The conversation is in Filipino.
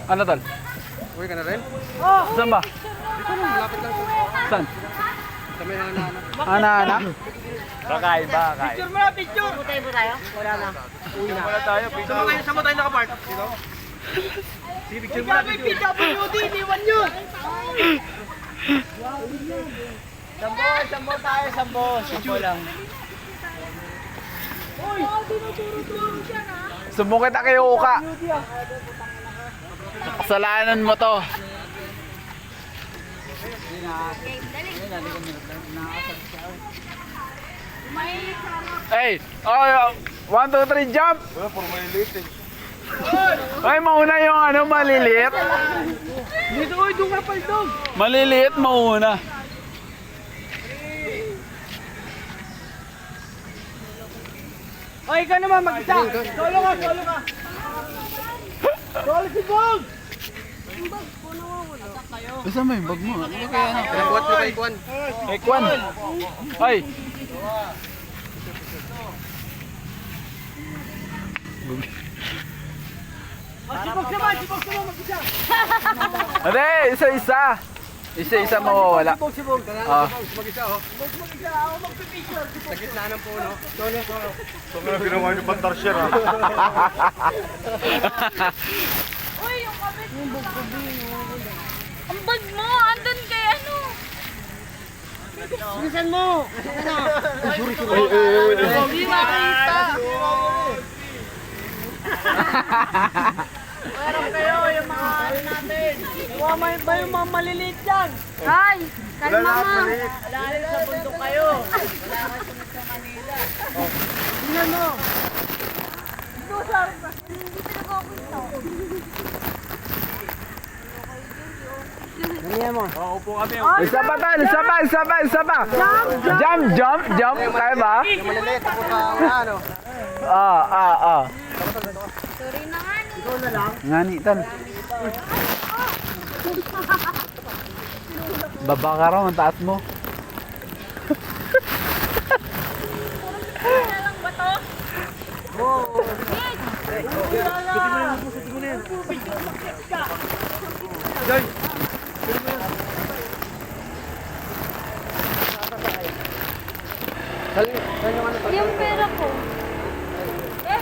Ano tol? Uwi ka na rin? Saan ba? Dito lang, malapit lang. Saan? Sa may hana-hana. Ana-ana? Kakaiba, kakaiba. Picture mo na, picture! Tayo po tayo? Wala na. Uwi na. Wala tayo, picture. Saan mo tayo nakapart? Dito? Sige, picture mo na. Sabi, PWD, iniwan yun! Sambo tayo, sambo lang. Uy! Tinuturo-turo siya na. Sumbong kita kay Uka. Kasalanan mo to. Hey! Oh, 1, 2, 3, jump! Wala, puro maliliit eh. Ay, mauna yung ano, maliliit. Dito, uy, doon ka paldog! Maliliit, mauna. Ay, ikaw naman mag-isa! Solo ka, solo ka! Solo si Bog! Basta mo yung bag mo. Ano kaya ano? Pinabuhat mo kay Kwan. Hey, Kwan. Ay. Si Bog naman mag-isa! Hindi, isa-isa. Isa-isa mawawala. Si Bog! Ah. Mag-isa oh. Bog mag-isa, ako magpipicture! Sa gitna ng puno. Solo. So, meron ginawa niyo pantar siya ha. Uy, yung kabit mo. Ang bag mo, andun kay ano. Bilisan mo! Hindi makita. Meron kayo yung mga ano natin! Iwamay ba yung mga maliliit dyan? Ay, kalma mo. Lalim sa bundok kayo! Wala ka sunod sa Manila! Tingnan mo! Ito, sorry ba? Hindi pinag-okwento. Ganyan mo! Isa pa tayo, isa pa. Jump. Kaya ba? Yung maliliit ako sa ano. Sorry na nga ni. Ikaw na lang! Ngani, tan. Baba ka raw, ang taas mo. Ano lang ba to? Yung pera ko. Eh,